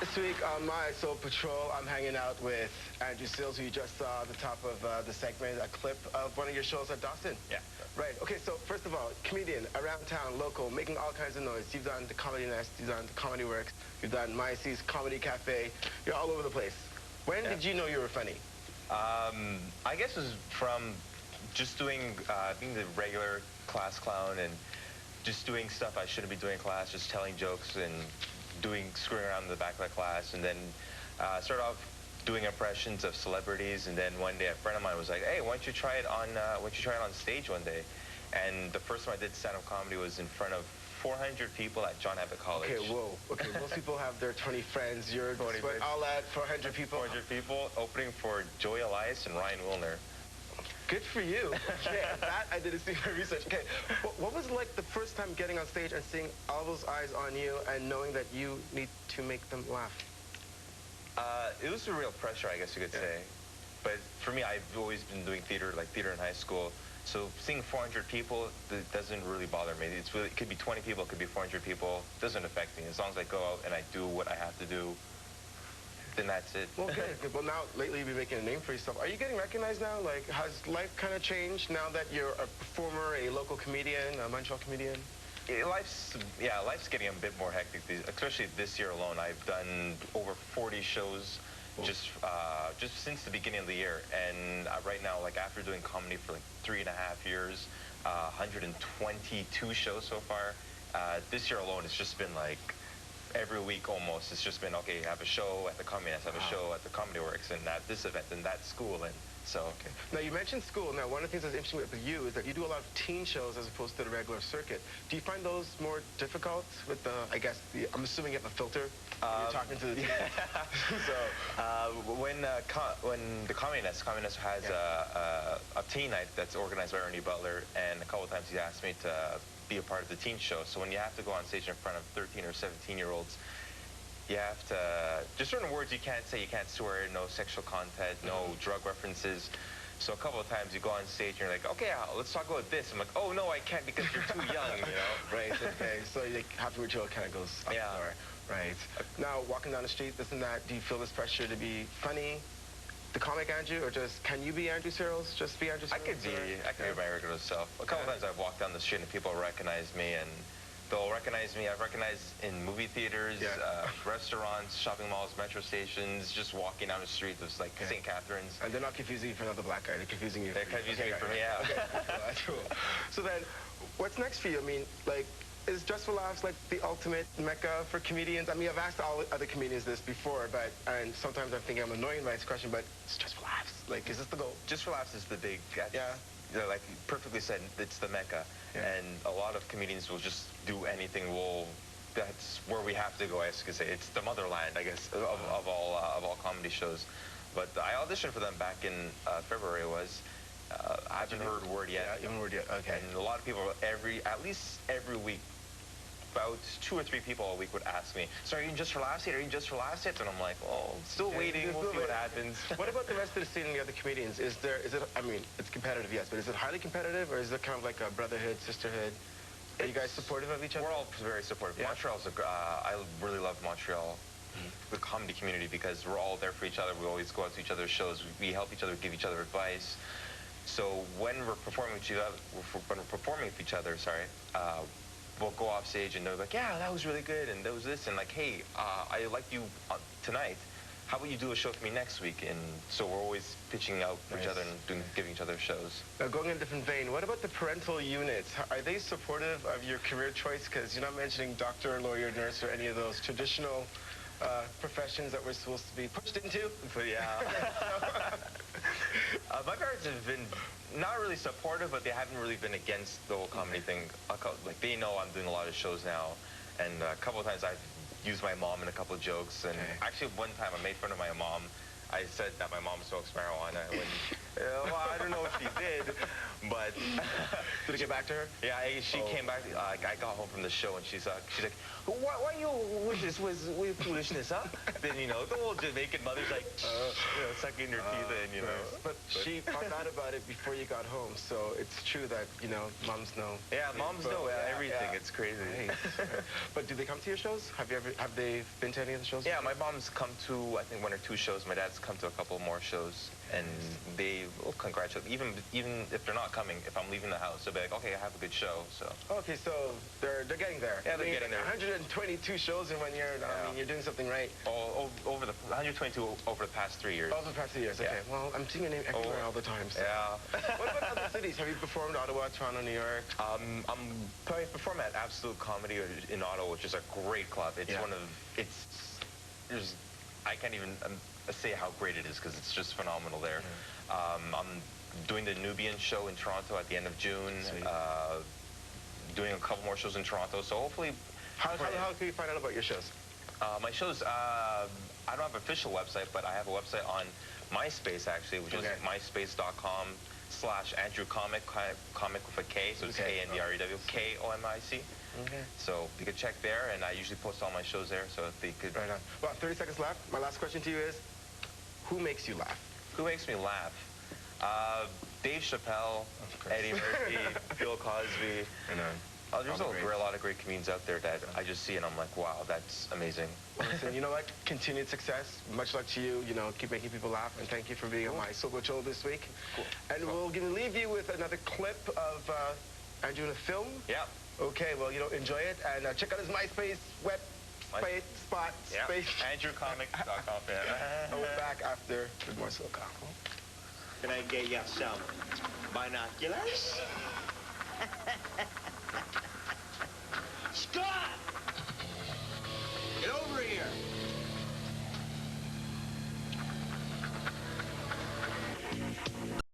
This week on my Soul Patrol, I'm hanging out with Andrew Sills, who you just saw at the top of the segment, a clip of one of your shows at Dawson. Yeah. Right. Okay, so first of all, comedian, around town, local, making all kinds of noise. You've done the Comedy Nest, you've done the Comedy Works, you've done My C's Comedy Cafe. You're all over the place. When did you know you were funny? I guess it was from just doing, being the regular class clown and just doing stuff I shouldn't be doing in class, just telling jokes and screwing around in the back of the class, and then started off doing impressions of celebrities, and then one day a friend of mine was like, "Hey, why don't you try it on stage one day?" And the first time I did stand-up comedy was in front of 400 people at John Abbott College. Okay, whoa. Okay, most people have their 20 friends. You're 20 friends. All at 400 people? 400 people, opening for Joey Elias and Ryan Wilner. Good for you. Yeah, that I didn't see my research. Okay, what was it like the first time getting on stage and seeing all those eyes on you and knowing that you need to make them laugh? It was a real pressure, I guess you could say. But for me, I've always been doing theater in high school. So seeing 400 people, it doesn't really bother me. It could be 20 people, it could be 400 people. It doesn't affect me. As long as I go out and I do what I have to do, then that's it. Well, good. Well, now, lately, you've been making a name for yourself. Are you getting recognized now? Like, has life kind of changed now that you're a performer, a local comedian, a Montreal comedian? Life's getting a bit more hectic, especially this year alone. I've done over 40 shows just since the beginning of the year. And right now, like, after doing comedy for like 3.5 years, 122 shows so far. This year alone, it's just been like, every week almost, it's just been, okay, have a show at the Comedy Nest, have a show at the Comedy Works, and at this event, and that school, and so. Okay. Now, you mentioned school. Now, one of the things that's interesting with you is that you do a lot of teen shows as opposed to the regular circuit. Do you find those more difficult with the, I guess, I'm assuming you have a filter when you're talking to the teens? So, when the Comedy Nest has a teen night that's organized by Ernie Butler, and a couple of times he asked me to be a part of the teen show. So when you have to go on stage in front of 13 or 17-year-olds, you have to, just certain words you can't say, you can't swear, no sexual content, no drug references. So a couple of times you go on stage and you're like, okay, let's talk about this. I'm like, oh no, I can't because you're too young, you know? Right, okay. So you have to ritual kind of goes up more. Right. Now, walking down the street, this and that, do you feel this pressure to be funny, the comic Andrew, or just, can you be Andrew Sills? Just be Andrew Sills? I could be my regular self. A couple times I've walked down the street and people recognize me, and they'll recognize me. I've recognized in movie theaters, restaurants, shopping malls, metro stations, just walking down the street. There's like St. Catharines. And they're not confusing you for another black guy. They're confusing you. They're confusing me for me, yeah. Okay. Well, that's cool. So then, what's next for you? I mean, like, is Just for Laughs like the ultimate mecca for comedians? I mean, I've asked all other comedians this before, and sometimes I'm thinking I'm annoying by this question, but it's Just for Laughs. Like, is this the goal? Just for Laughs is the big, you know, like you perfectly said, it's the mecca. And a lot of comedians will just do anything. That's where we have to go, I could say. It's the motherland, I guess, of all comedy shows. But I auditioned for them back in February. I haven't heard word yet. Yeah, you haven't heard yet. Okay. And a lot of people at least every week, about 2 or 3 people a week would ask me, so are you in Just for Laughs yet? Are you in Just for Laughs yet? And I'm like, well, still waiting. We'll see what happens. What about the rest of the scene and the other comedians? Is it, I mean, it's competitive, yes, but is it highly competitive, or is it kind of like a brotherhood, sisterhood? Are you guys supportive of each other? We're all very supportive. Yeah. I really love Montreal, the comedy community, because we're all there for each other. We always go out to each other's shows. We help each other, give each other advice. So when we're performing with each other, we'll go off stage and they're like, yeah, that was really good, and there was this, and like, hey, I liked you tonight. How about you do a show for me next week? And so we're always pitching out for each other and giving each other shows. Now, going in a different vein, what about the parental units? Are they supportive of your career choice? Because you're not mentioning doctor, lawyer, nurse, or any of those traditional professions that we're supposed to be pushed into. But yeah. My parents have been not really supportive, but they haven't really been against the whole comedy thing. Like, they know I'm doing a lot of shows now, and a couple of times I've used my mom in a couple of jokes. And actually, one time I made fun of my mom. I said that my mom smokes marijuana. Well, I don't know if she did, but but Did it get back to her? yeah, she came back. I got home from the show and she's like, why you with this with foolishness, huh? Then the whole Jamaican mother's like, sucking her teeth in, But she found out about it before you got home, so it's true that moms know. Yeah, moms know everything. It's crazy. Right. But do they come to your shows? Have they been to any of the shows? Yeah, my mom's come to I think 1 or 2 shows. My dad's come to a couple more shows, and they will congratulate me. Even if they're not coming, if I'm leaving the house, they'll be like, okay, I have a good show. So. Okay, so they're getting there. Yeah, they're getting there. 122 shows in 1 year. I mean, you're doing something right. Over the 122 over the past 3 years. Over the past 3 years. Okay. Yeah. Well, I'm seeing your name everywhere all the time. So. Yeah. What about other cities? Have you performed Ottawa, Toronto, New York? I'm performing at Absolute Comedy in Ottawa, which is a great club. It's I can't even say how great it is because it's just phenomenal there. I'm doing the Nubian show in Toronto at the end of June. Doing a couple more shows in Toronto. So hopefully, how can you find out about your shows? My shows. I don't have an official website, but I have a website on MySpace actually, which is myspace.com/AndrewComic, comic with a K, so it's ANDREW, KOMIC. Okay. So you could check there, and I usually post all my shows there, so if they could... Right on. Well, 30 seconds left. My last question to you is, who makes you laugh? Who makes me laugh? Dave Chappelle, Eddie Murphy, Bill Cosby. There's a lot of great comedians out there that I just see, and I'm like, wow, that's amazing. Listen, you know what? Continued success. Much luck to you. Keep making people laugh, and thank you for being on my Solo Show this week. Cool. And we're going to leave you with another clip of Andrew in a film. Yeah. Okay, well, enjoy it, and check out his MySpace spot. Yeah. AndrewComic.com. And we're back after with more Solo. Can I get you some binoculars? Scott!